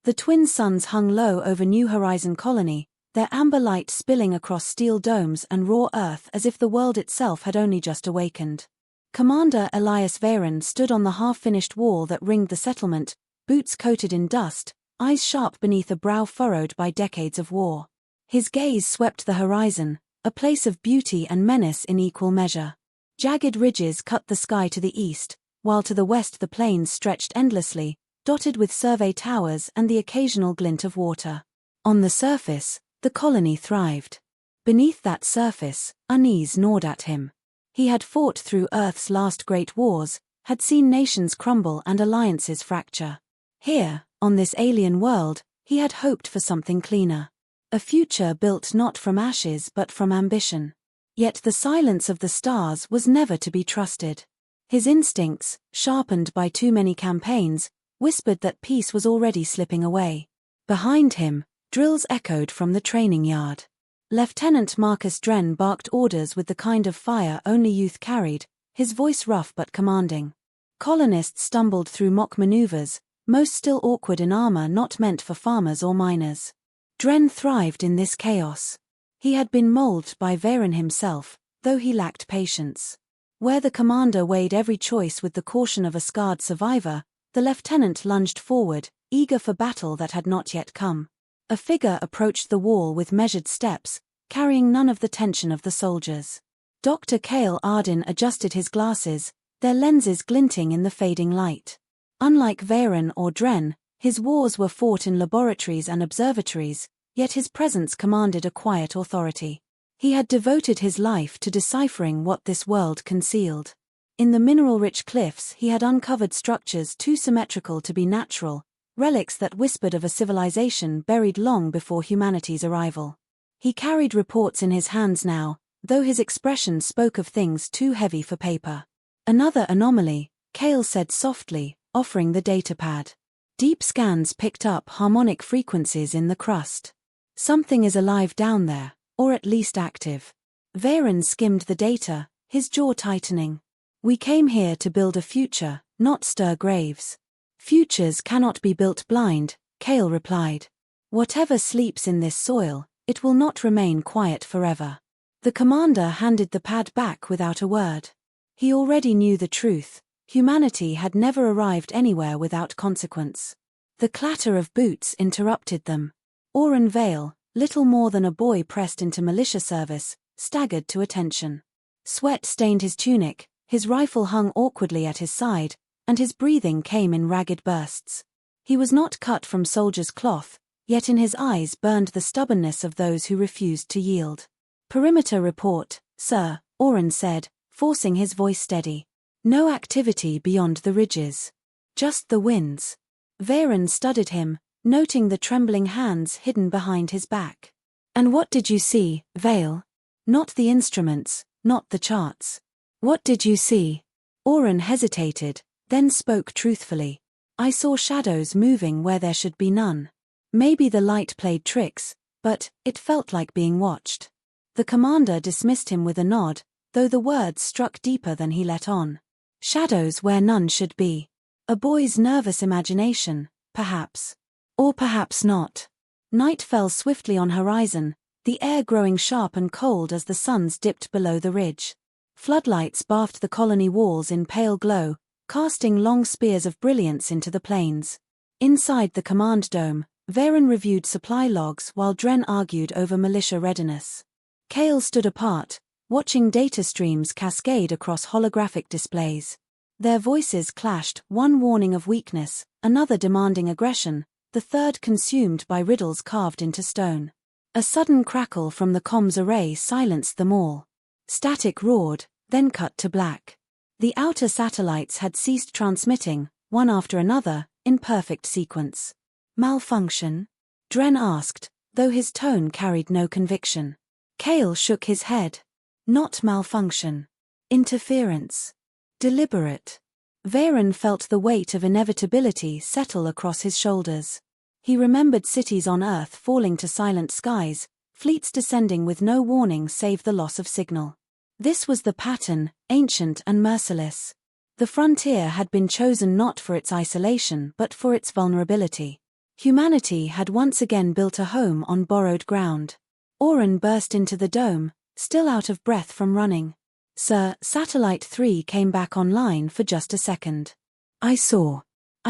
The twin suns hung low over New Horizon Colony, their amber light spilling across steel domes and raw earth as if the world itself had only just awakened. Commander Elias Varen stood on the half-finished wall that ringed the settlement, boots coated in dust, eyes sharp beneath a brow furrowed by decades of war. His gaze swept the horizon, a place of beauty and menace in equal measure. Jagged ridges cut the sky to the east, while to the west the plains stretched endlessly, dotted with survey towers and the occasional glint of water. On the surface, the colony thrived. Beneath that surface, unease gnawed at him. He had fought through Earth's last great wars, had seen nations crumble and alliances fracture. Here, on this alien world, he had hoped for something cleaner. A future built not from ashes but from ambition. Yet the silence of the stars was never to be trusted. His instincts, sharpened by too many campaigns, whispered that peace was already slipping away. Behind him, drills echoed from the training yard. Lieutenant Marcus Dren barked orders with the kind of fire only youth carried, his voice rough but commanding. Colonists stumbled through mock maneuvers, most still awkward in armor not meant for farmers or miners. Dren thrived in this chaos. He had been molded by Varen himself, though he lacked patience. Where the commander weighed every choice with the caution of a scarred survivor, the lieutenant lunged forward, eager for battle that had not yet come. A figure approached the wall with measured steps, carrying none of the tension of the soldiers. Dr. Cale Arden adjusted his glasses, their lenses glinting in the fading light. Unlike Varen or Dren, his wars were fought in laboratories and observatories, yet his presence commanded a quiet authority. He had devoted his life to deciphering what this world concealed. In the mineral-rich cliffs he had uncovered structures too symmetrical to be natural, relics that whispered of a civilization buried long before humanity's arrival. He carried reports in his hands now, though his expression spoke of things too heavy for paper. Another anomaly, Cale said softly, offering the datapad. Deep scans picked up harmonic frequencies in the crust. Something is alive down there, or at least active. Varen skimmed the data, his jaw tightening. We came here to build a future, not stir graves. Futures cannot be built blind, Cale replied. Whatever sleeps in this soil, it will not remain quiet forever. The commander handed the pad back without a word. He already knew the truth. Humanity had never arrived anywhere without consequence. The clatter of boots interrupted them. Oren Vale, little more than a boy pressed into militia service, staggered to attention. Sweat stained his tunic, his rifle hung awkwardly at his side, and his breathing came in ragged bursts. He was not cut from soldier's cloth, yet in his eyes burned the stubbornness of those who refused to yield. Perimeter report, sir, Oren said, forcing his voice steady. No activity beyond the ridges. Just the winds. Varen studied him, noting the trembling hands hidden behind his back. And what did you see, Vale? Not the instruments, not the charts. What did you see? Oren hesitated, then spoke truthfully. I saw shadows moving where there should be none. Maybe the light played tricks, but it felt like being watched. The commander dismissed him with a nod, though the words struck deeper than he let on. Shadows where none should be. A boy's nervous imagination, perhaps. Or perhaps not. Night fell swiftly on horizon, the air growing sharp and cold as the suns dipped below the ridge. Floodlights bathed the colony walls in pale glow, casting long spears of brilliance into the plains. Inside the command dome, Varen reviewed supply logs while Dren argued over militia readiness. Cale stood apart, watching data streams cascade across holographic displays. Their voices clashed, one warning of weakness, another demanding aggression, the third consumed by riddles carved into stone. A sudden crackle from the comms array silenced them all. Static roared, then cut to black. The outer satellites had ceased transmitting, one after another, in perfect sequence. Malfunction? Dren asked, though his tone carried no conviction. Cale shook his head. Not malfunction. Interference. Deliberate. Varen felt the weight of inevitability settle across his shoulders. He remembered cities on Earth falling to silent skies, fleets descending with no warning save the loss of signal. This was the pattern, ancient and merciless. The frontier had been chosen not for its isolation but for its vulnerability. Humanity had once again built a home on borrowed ground. Oren burst into the dome, still out of breath from running. "Sir, Satellite 3 came back online for just a second. I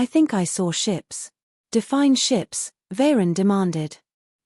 think I saw ships." "Define ships," Varen demanded.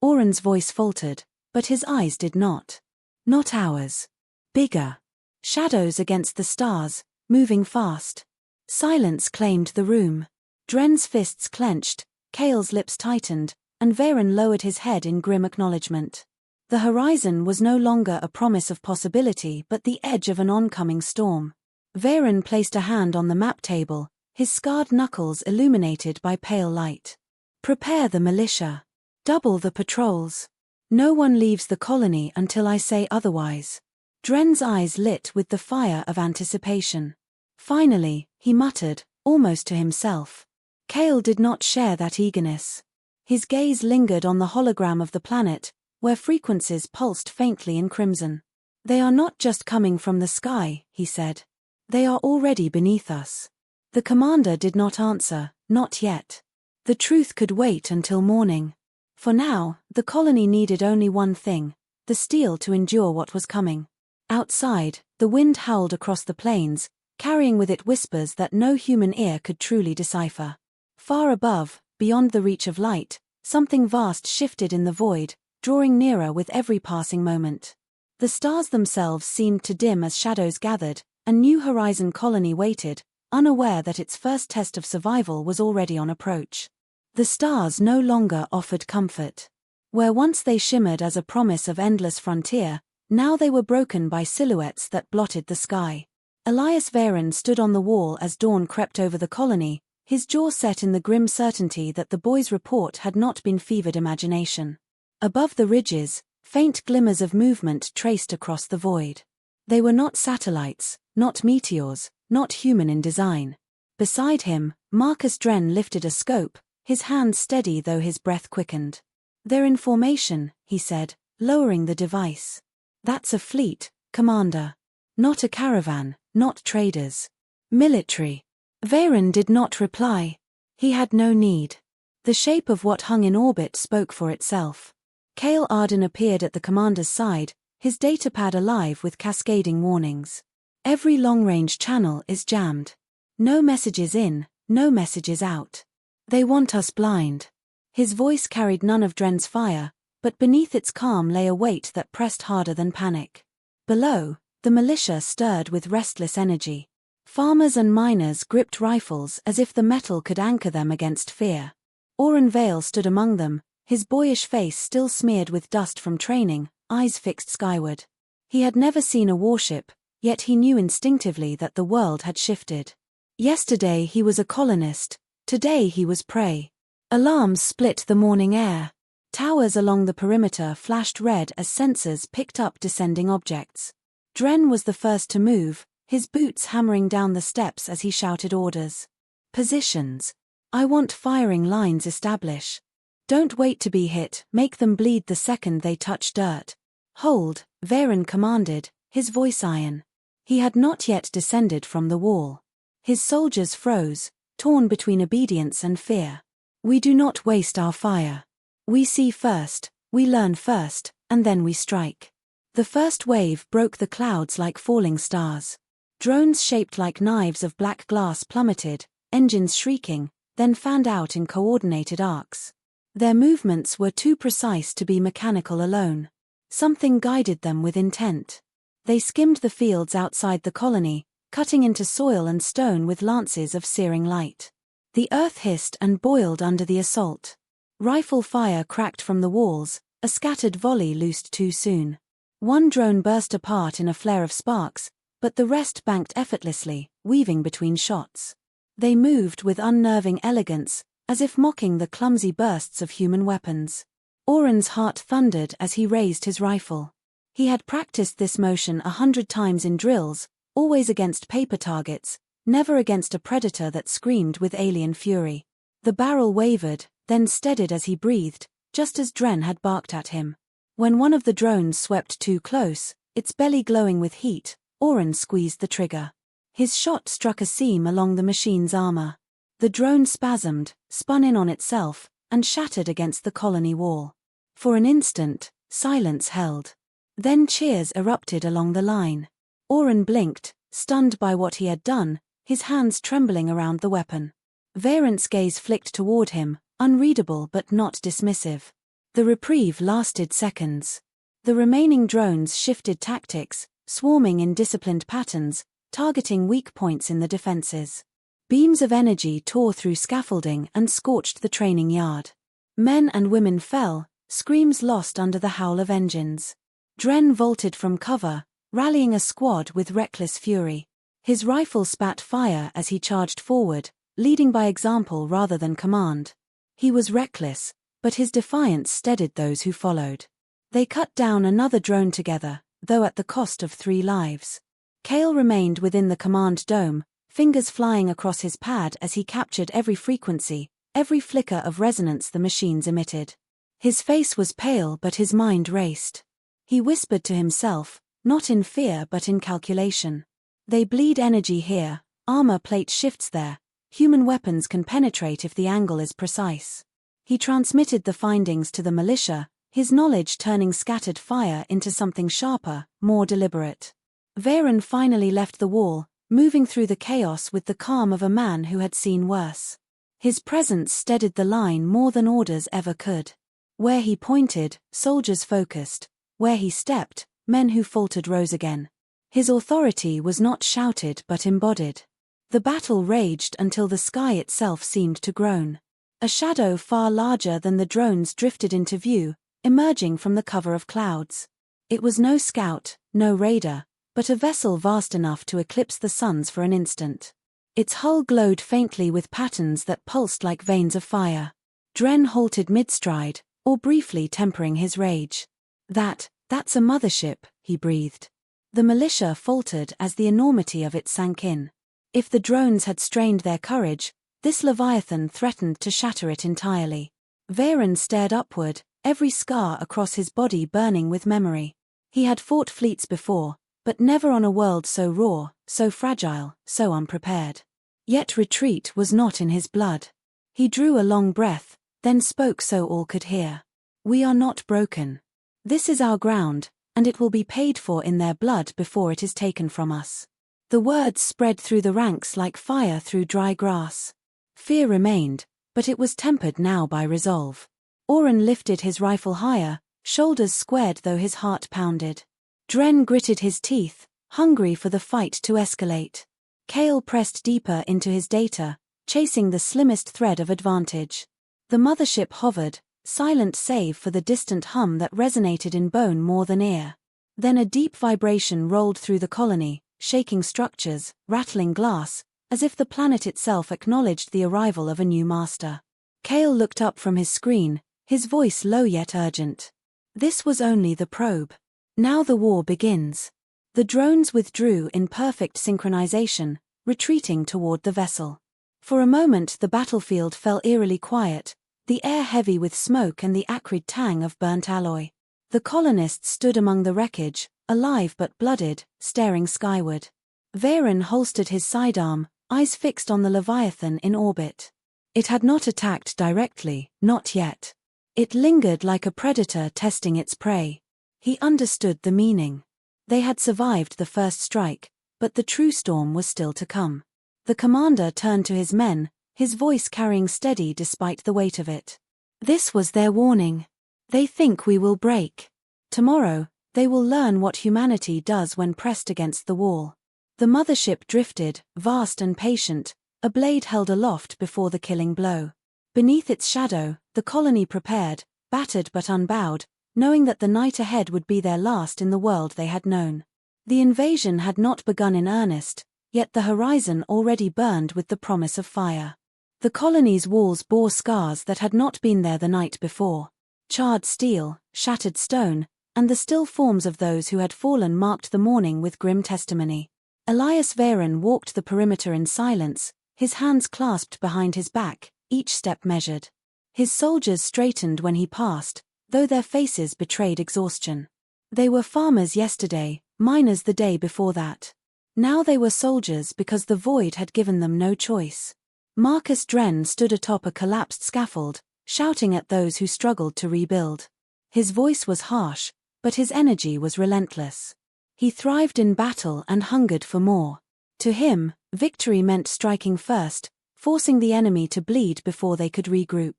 Oren's voice faltered, but his eyes did not. "Not ours. Bigger. Shadows against the stars, moving fast." Silence claimed the room. Dren's fists clenched, Kale's lips tightened, and Varen lowered his head in grim acknowledgement. The horizon was no longer a promise of possibility but the edge of an oncoming storm. Varen placed a hand on the map table, his scarred knuckles illuminated by pale light. "Prepare the militia. Double the patrols. No one leaves the colony until I say otherwise." Dren's eyes lit with the fire of anticipation. Finally, he muttered, almost to himself. Kale did not share that eagerness. His gaze lingered on the hologram of the planet, where frequencies pulsed faintly in crimson. "They are not just coming from the sky," he said. "They are already beneath us." The commander did not answer, not yet. The truth could wait until morning. For now, the colony needed only one thing: the steel to endure what was coming. Outside, the wind howled across the plains, carrying with it whispers that no human ear could truly decipher. Far above, beyond the reach of light, something vast shifted in the void, drawing nearer with every passing moment. The stars themselves seemed to dim as shadows gathered, and New Horizon colony waited, unaware that its first test of survival was already on approach. The stars no longer offered comfort. Where once they shimmered as a promise of endless frontier, now they were broken by silhouettes that blotted the sky. Elias Varen stood on the wall as dawn crept over the colony, his jaw set in the grim certainty that the boy's report had not been fevered imagination. Above the ridges, faint glimmers of movement traced across the void. They were not satellites, not meteors, not human in design. Beside him, Marcus Dren lifted a scope, his hand steady though his breath quickened. "They're in formation," he said, lowering the device. "That's a fleet, Commander. Not a caravan, not traders. Military." Varen did not reply. He had no need. The shape of what hung in orbit spoke for itself. Kale Arden appeared at the commander's side, his datapad alive with cascading warnings. "Every long-range channel is jammed. No messages in, no messages out. They want us blind." His voice carried none of Dren's fire, but beneath its calm lay a weight that pressed harder than panic. Below, the militia stirred with restless energy. Farmers and miners gripped rifles as if the metal could anchor them against fear. Oren Vale stood among them, his boyish face still smeared with dust from training, eyes fixed skyward. He had never seen a warship, yet he knew instinctively that the world had shifted. Yesterday he was a colonist, today he was prey. Alarms split the morning air. Towers along the perimeter flashed red as sensors picked up descending objects. Dren was the first to move, his boots hammering down the steps as he shouted orders. "Positions. I want firing lines establish. Don't wait to be hit, make them bleed the second they touch dirt." "Hold," Varen commanded, his voice iron. He had not yet descended from the wall. His soldiers froze, torn between obedience and fear. "We do not waste our fire. We see first, we learn first, and then we strike." The first wave broke the clouds like falling stars. Drones shaped like knives of black glass plummeted, engines shrieking, then fanned out in coordinated arcs. Their movements were too precise to be mechanical alone. Something guided them with intent. They skimmed the fields outside the colony, cutting into soil and stone with lances of searing light. The earth hissed and boiled under the assault. Rifle fire cracked from the walls, a scattered volley loosed too soon. One drone burst apart in a flare of sparks, but the rest banked effortlessly, weaving between shots. They moved with unnerving elegance, as if mocking the clumsy bursts of human weapons. Oren's heart thundered as he raised his rifle. He had practiced this motion 100 times in drills, always against paper targets, never against a predator that screamed with alien fury. The barrel wavered, then steadied as he breathed, just as Dren had barked at him. When one of the drones swept too close, its belly glowing with heat, Oren squeezed the trigger. His shot struck a seam along the machine's armor. The drone spasmed, spun in on itself, and shattered against the colony wall. For an instant, silence held. Then cheers erupted along the line. Oren blinked, stunned by what he had done, his hands trembling around the weapon. Varent's gaze flicked toward him, unreadable but not dismissive. The reprieve lasted seconds. The remaining drones shifted tactics, swarming in disciplined patterns, targeting weak points in the defenses. Beams of energy tore through scaffolding and scorched the training yard. Men and women fell, screams lost under the howl of engines. Dren vaulted from cover, rallying a squad with reckless fury. His rifle spat fire as he charged forward, leading by example rather than command. He was reckless, but his defiance steadied those who followed. They cut down another drone together, though at the cost of 3 lives. Kale remained within the command dome, fingers flying across his pad as he captured every frequency, every flicker of resonance the machines emitted. His face was pale but his mind raced. He whispered to himself, not in fear but in calculation. They bleed energy here, armor plate shifts there, human weapons can penetrate if the angle is precise. He transmitted the findings to the militia, his knowledge turning scattered fire into something sharper, more deliberate. Varen finally left the wall, moving through the chaos with the calm of a man who had seen worse. His presence steadied the line more than orders ever could. Where he pointed, soldiers focused. Where he stepped, men who faltered rose again. His authority was not shouted but embodied. The battle raged until the sky itself seemed to groan. A shadow far larger than the drones drifted into view, emerging from the cover of clouds. It was no scout, no raider, but a vessel vast enough to eclipse the suns for an instant. Its hull glowed faintly with patterns that pulsed like veins of fire. Dren halted mid-stride, or briefly tempering his rage. That's a mothership, he breathed. The militia faltered as the enormity of it sank in. If the drones had strained their courage, this leviathan threatened to shatter it entirely. Varen stared upward, every scar across his body burning with memory. He had fought fleets before, but never on a world so raw, so fragile, so unprepared. Yet retreat was not in his blood. He drew a long breath, then spoke so all could hear. We are not broken. This is our ground, and it will be paid for in their blood before it is taken from us. The words spread through the ranks like fire through dry grass. Fear remained, but it was tempered now by resolve. Oren lifted his rifle higher, shoulders squared though his heart pounded. Dren gritted his teeth, hungry for the fight to escalate. Kale pressed deeper into his data, chasing the slimmest thread of advantage. The mothership hovered, silent save for the distant hum that resonated in bone more than ear. Then a deep vibration rolled through the colony, shaking structures, rattling glass, as if the planet itself acknowledged the arrival of a new master. Kale looked up from his screen, his voice low yet urgent. This was only the probe. Now the war begins. The drones withdrew in perfect synchronization, retreating toward the vessel. For a moment the battlefield fell eerily quiet, the air heavy with smoke and the acrid tang of burnt alloy. The colonists stood among the wreckage, alive but blooded, staring skyward. Varen holstered his sidearm, eyes fixed on the Leviathan in orbit. It had not attacked directly, not yet. It lingered like a predator testing its prey. He understood the meaning. They had survived the first strike, but the true storm was still to come. The commander turned to his men, his voice carrying steady despite the weight of it. This was their warning. They think we will break. Tomorrow, they will learn what humanity does when pressed against the wall. The mothership drifted, vast and patient, a blade held aloft before the killing blow. Beneath its shadow, the colony prepared, battered but unbowed, knowing that the night ahead would be their last in the world they had known. The invasion had not begun in earnest, yet the horizon already burned with the promise of fire. The colony's walls bore scars that had not been there the night before. Charred steel, shattered stone, and the still forms of those who had fallen marked the morning with grim testimony. Elias Varen walked the perimeter in silence, his hands clasped behind his back, each step measured. His soldiers straightened when he passed, though their faces betrayed exhaustion. They were farmers yesterday, miners the day before that. Now they were soldiers because the void had given them no choice. Marcus Dren stood atop a collapsed scaffold, shouting at those who struggled to rebuild. His voice was harsh, but his energy was relentless. He thrived in battle and hungered for more. To him, victory meant striking first, forcing the enemy to bleed before they could regroup.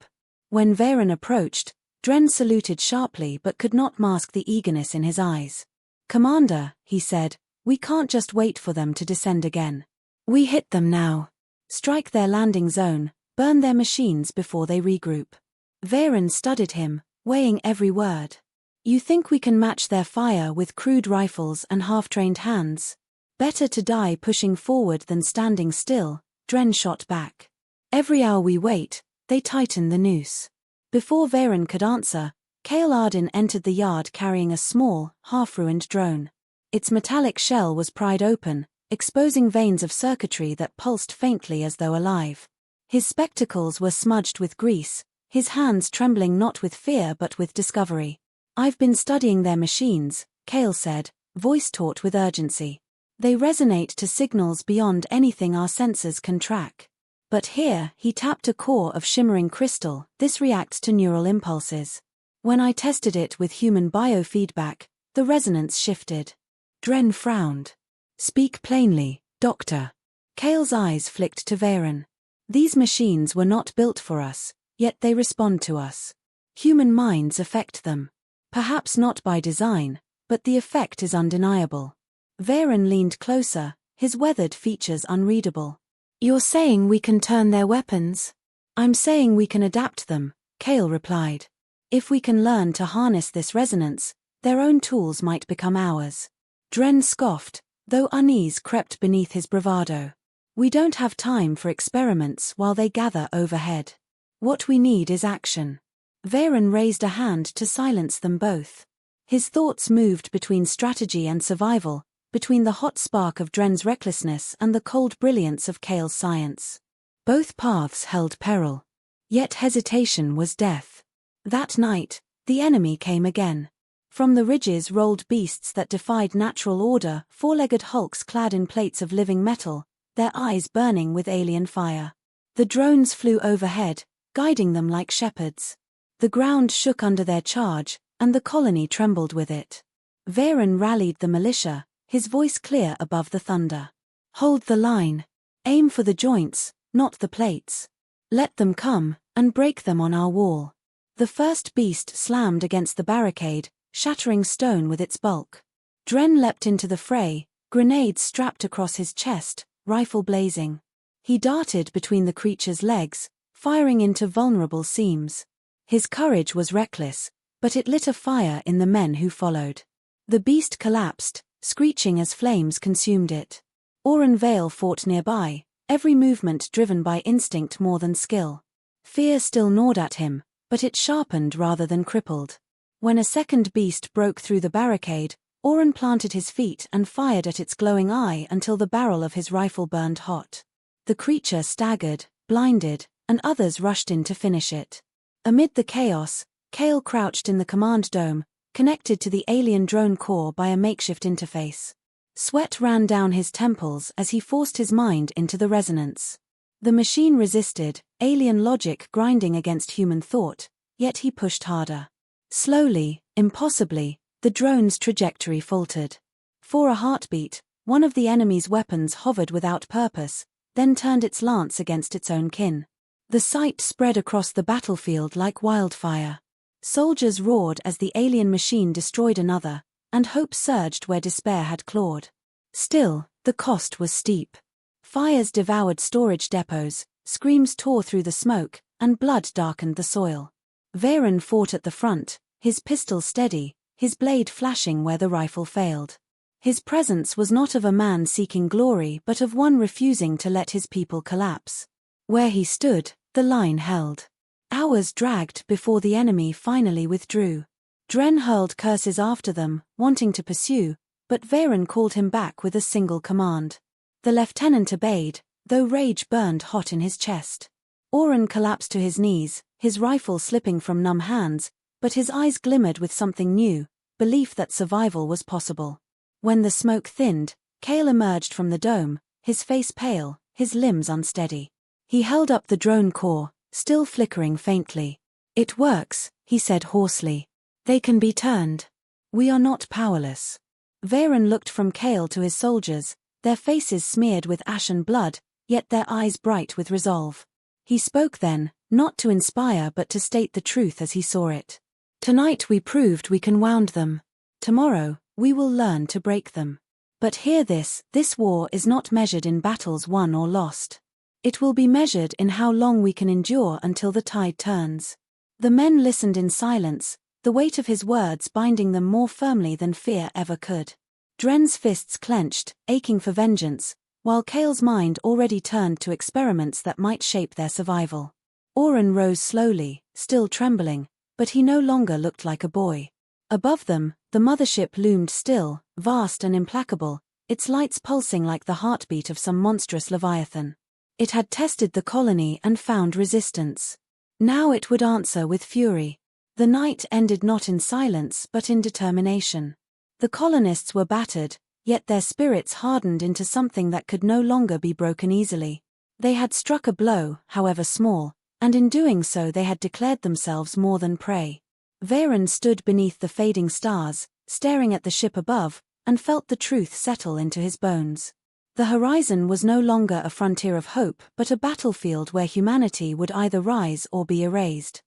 When Varen approached, Dren saluted sharply but could not mask the eagerness in his eyes. "Commander," he said, "we can't just wait for them to descend again. We hit them now. Strike their landing zone, burn their machines before they regroup." Varen studied him, weighing every word. "You think we can match their fire with crude rifles and half-trained hands? Better to die pushing forward than standing still," Dren shot back. "Every hour we wait, they tighten the noose." Before Varen could answer, Kael Arden entered the yard carrying a small, half-ruined drone. Its metallic shell was pried open, exposing veins of circuitry that pulsed faintly as though alive. His spectacles were smudged with grease, his hands trembling not with fear but with discovery. "I've been studying their machines," Kael said, voice taut with urgency. "They resonate to signals beyond anything our sensors can track. But here," he tapped a core of shimmering crystal, "this reacts to neural impulses. When I tested it with human biofeedback, the resonance shifted." Dren frowned. "Speak plainly, Doctor." Kael's eyes flicked to Varen. "These machines were not built for us, yet they respond to us. Human minds affect them. Perhaps not by design, but the effect is undeniable." Varen leaned closer, his weathered features unreadable. "You're saying we can turn their weapons?" "I'm saying we can adapt them," Kael replied. "If we can learn to harness this resonance, their own tools might become ours." Dren scoffed, though unease crept beneath his bravado. "We don't have time for experiments while they gather overhead. What we need is action." Varen raised a hand to silence them both. His thoughts moved between strategy and survival, between the hot spark of Dren's recklessness and the cold brilliance of Kael's science. Both paths held peril. Yet hesitation was death. That night, the enemy came again. From the ridges rolled beasts that defied natural order, four-legged hulks clad in plates of living metal, their eyes burning with alien fire. The drones flew overhead, guiding them like shepherds. The ground shook under their charge, and the colony trembled with it. Varen rallied the militia, his voice clear above the thunder. "Hold the line. Aim for the joints, not the plates. Let them come, and break them on our wall." The first beast slammed against the barricade, shattering stone with its bulk. Dren leapt into the fray, grenades strapped across his chest, rifle blazing. He darted between the creature's legs, firing into vulnerable seams. His courage was reckless, but it lit a fire in the men who followed. The beast collapsed, screeching as flames consumed it. Oren Vale fought nearby, every movement driven by instinct more than skill. Fear still gnawed at him, but it sharpened rather than crippled. When a second beast broke through the barricade, Oren planted his feet and fired at its glowing eye until the barrel of his rifle burned hot. The creature staggered, blinded, and others rushed in to finish it. Amid the chaos, Kael crouched in the command dome, connected to the alien drone core by a makeshift interface. Sweat ran down his temples as he forced his mind into the resonance. The machine resisted, alien logic grinding against human thought, yet he pushed harder. Slowly, impossibly, the drone's trajectory faltered. For a heartbeat, one of the enemy's weapons hovered without purpose, then turned its lance against its own kin. The sight spread across the battlefield like wildfire. Soldiers roared as the alien machine destroyed another, and hope surged where despair had clawed. Still, the cost was steep. Fires devoured storage depots, screams tore through the smoke, and blood darkened the soil. Varen fought at the front, his pistol steady, his blade flashing where the rifle failed. His presence was not of a man seeking glory but of one refusing to let his people collapse. Where he stood, the line held. Hours dragged before the enemy finally withdrew. Dren hurled curses after them, wanting to pursue, but Varen called him back with a single command. The lieutenant obeyed, though rage burned hot in his chest. Oren collapsed to his knees, his rifle slipping from numb hands, but his eyes glimmered with something new, belief that survival was possible. When the smoke thinned, Kael emerged from the dome, his face pale, his limbs unsteady. He held up the drone core, still flickering faintly. It works, he said hoarsely. They can be turned. We are not powerless. Varen looked from Kale to his soldiers, their faces smeared with ash and blood, yet their eyes bright with resolve. He spoke then, not to inspire but to state the truth as he saw it. Tonight we proved we can wound them. Tomorrow, we will learn to break them. But hear this war is not measured in battles won or lost. It will be measured in how long we can endure until the tide turns. The men listened in silence, the weight of his words binding them more firmly than fear ever could. Dren's fists clenched, aching for vengeance, while Kale's mind already turned to experiments that might shape their survival. Oren rose slowly, still trembling, but he no longer looked like a boy. Above them, the mothership loomed still, vast and implacable, its lights pulsing like the heartbeat of some monstrous leviathan. It had tested the colony and found resistance. Now it would answer with fury. The night ended not in silence but in determination. The colonists were battered, yet their spirits hardened into something that could no longer be broken easily. They had struck a blow, however small, and in doing so they had declared themselves more than prey. Varen stood beneath the fading stars, staring at the ship above, and felt the truth settle into his bones. The horizon was no longer a frontier of hope but a battlefield where humanity would either rise or be erased.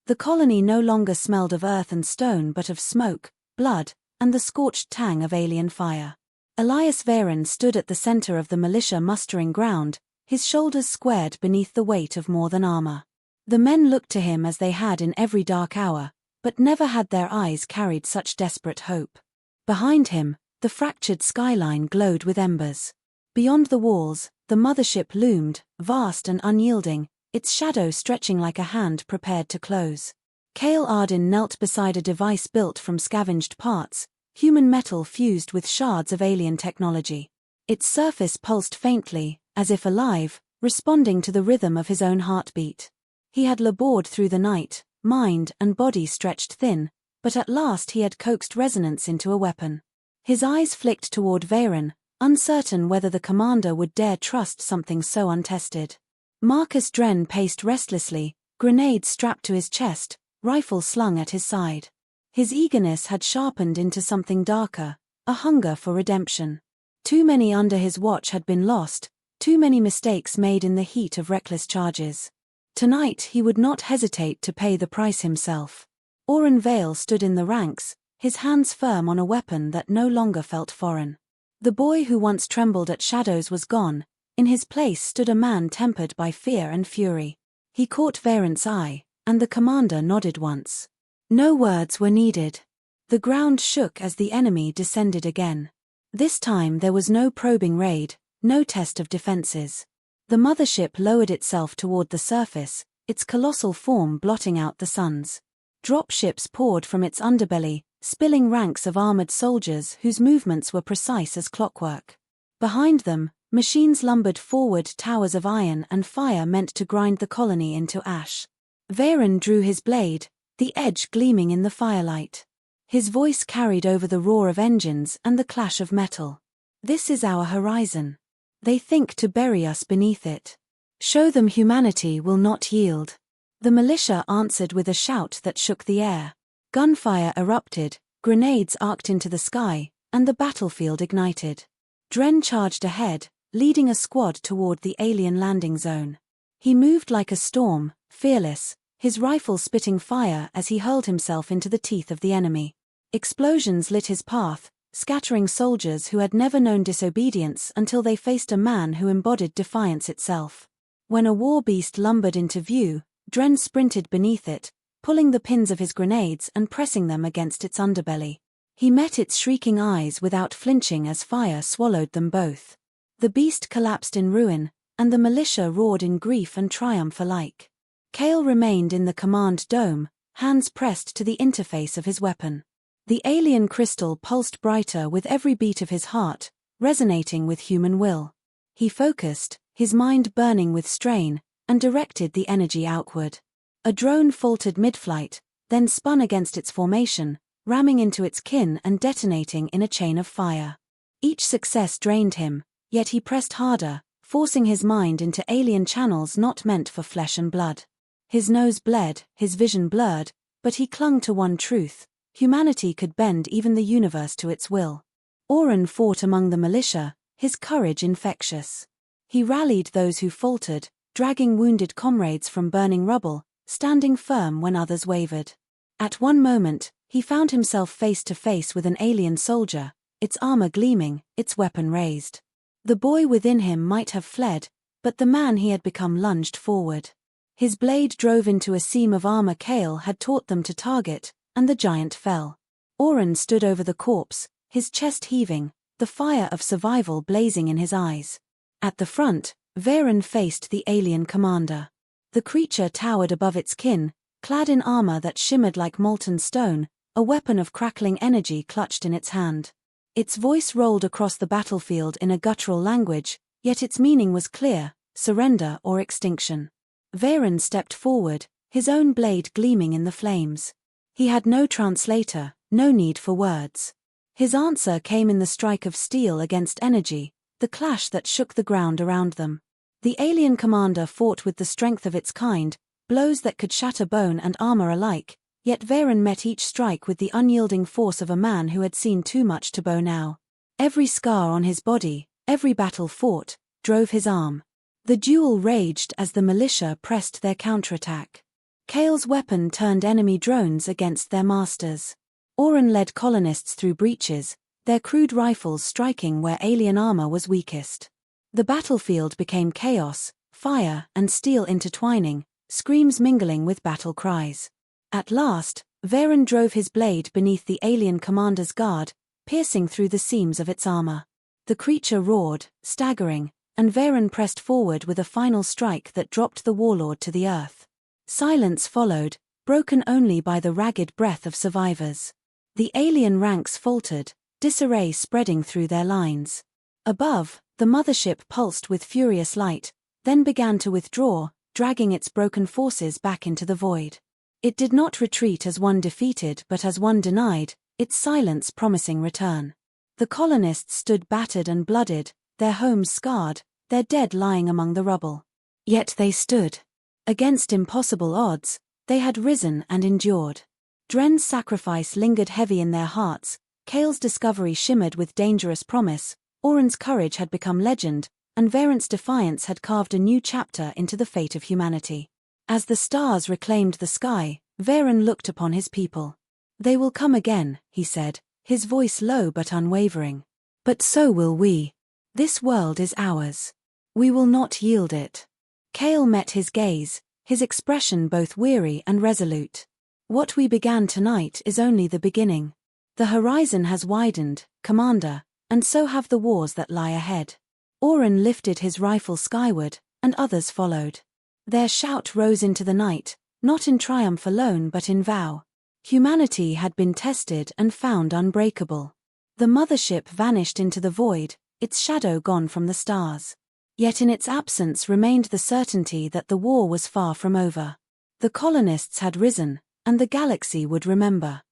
The colony no longer smelled of earth and stone but of smoke, blood, and the scorched tang of alien fire. Elias Varen stood at the center of the militia mustering ground, his shoulders squared beneath the weight of more than armor. The men looked to him as they had in every dark hour, but never had their eyes carried such desperate hope. Behind him, the fractured skyline glowed with embers. Beyond the walls, the mothership loomed, vast and unyielding, its shadow stretching like a hand prepared to close. Kale Arden knelt beside a device built from scavenged parts, human metal fused with shards of alien technology. Its surface pulsed faintly, as if alive, responding to the rhythm of his own heartbeat. He had labored through the night, mind and body stretched thin, but at last he had coaxed resonance into a weapon. His eyes flicked toward Varen, uncertain whether the commander would dare trust something so untested. Marcus Dren paced restlessly, grenade strapped to his chest, rifle slung at his side. His eagerness had sharpened into something darker, a hunger for redemption. Too many under his watch had been lost, too many mistakes made in the heat of reckless charges. Tonight he would not hesitate to pay the price himself. Oren Vale stood in the ranks, his hands firm on a weapon that no longer felt foreign. The boy who once trembled at shadows was gone, in his place stood a man tempered by fear and fury. He caught Varen's eye, and the commander nodded once. No words were needed. The ground shook as the enemy descended again. This time there was no probing raid, no test of defenses. The mothership lowered itself toward the surface, its colossal form blotting out the suns. Dropships poured from its underbelly, spilling ranks of armored soldiers whose movements were precise as clockwork. Behind them, machines lumbered forward, towers of iron and fire meant to grind the colony into ash. Varen drew his blade, the edge gleaming in the firelight. His voice carried over the roar of engines and the clash of metal. This is our horizon. They think to bury us beneath it. Show them humanity will not yield. The militia answered with a shout that shook the air. Gunfire erupted, grenades arced into the sky, and the battlefield ignited. Dren charged ahead, leading a squad toward the alien landing zone. He moved like a storm, fearless, his rifle spitting fire as he hurled himself into the teeth of the enemy. Explosions lit his path, scattering soldiers who had never known disobedience until they faced a man who embodied defiance itself. When a war beast lumbered into view, Dren sprinted beneath it, pulling the pins of his grenades and pressing them against its underbelly. He met its shrieking eyes without flinching as fire swallowed them both. The beast collapsed in ruin, and the militia roared in grief and triumph alike. Kale remained in the command dome, hands pressed to the interface of his weapon. The alien crystal pulsed brighter with every beat of his heart, resonating with human will. He focused, his mind burning with strain, and directed the energy outward. A drone faltered mid-flight, then spun against its formation, ramming into its kin and detonating in a chain of fire. Each success drained him, yet he pressed harder, forcing his mind into alien channels not meant for flesh and blood. His nose bled, his vision blurred, but he clung to one truth: humanity could bend even the universe to its will. Oren fought among the militia, his courage infectious. He rallied those who faltered, dragging wounded comrades from burning rubble, standing firm when others wavered. At one moment, he found himself face to face with an alien soldier, its armor gleaming, its weapon raised. The boy within him might have fled, but the man he had become lunged forward. His blade drove into a seam of armor Kale had taught them to target, and the giant fell. Oren stood over the corpse, his chest heaving, the fire of survival blazing in his eyes. At the front, Varen faced the alien commander. The creature towered above its kin, clad in armor that shimmered like molten stone, a weapon of crackling energy clutched in its hand. Its voice rolled across the battlefield in a guttural language, yet its meaning was clear: surrender or extinction. Varen stepped forward, his own blade gleaming in the flames. He had no translator, no need for words. His answer came in the strike of steel against energy, the clash that shook the ground around them. The alien commander fought with the strength of its kind, blows that could shatter bone and armor alike, yet Varen met each strike with the unyielding force of a man who had seen too much to bow now. Every scar on his body, every battle fought, drove his arm. The duel raged as the militia pressed their counterattack. Kale's weapon turned enemy drones against their masters. Oren led colonists through breaches, their crude rifles striking where alien armor was weakest. The battlefield became chaos, fire and steel intertwining, screams mingling with battle cries. At last, Varen drove his blade beneath the alien commander's guard, piercing through the seams of its armor. The creature roared, staggering, and Varen pressed forward with a final strike that dropped the warlord to the earth. Silence followed, broken only by the ragged breath of survivors. The alien ranks faltered, disarray spreading through their lines. Above, the mothership pulsed with furious light, then began to withdraw, dragging its broken forces back into the void. It did not retreat as one defeated but as one denied, its silence promising return. The colonists stood battered and blooded, their homes scarred, their dead lying among the rubble. Yet they stood. Against impossible odds, they had risen and endured. Dren's sacrifice lingered heavy in their hearts, Kale's discovery shimmered with dangerous promise, Oren's courage had become legend, and Varen's defiance had carved a new chapter into the fate of humanity. As the stars reclaimed the sky, Varen looked upon his people. "They will come again," he said, his voice low but unwavering. "But so will we. This world is ours. We will not yield it." Kale met his gaze, his expression both weary and resolute. "What we began tonight is only the beginning. The horizon has widened, Commander, and so have the wars that lie ahead." Oren lifted his rifle skyward, and others followed. Their shout rose into the night, not in triumph alone but in vow. Humanity had been tested and found unbreakable. The mothership vanished into the void, its shadow gone from the stars. Yet in its absence remained the certainty that the war was far from over. The colonists had risen, and the galaxy would remember.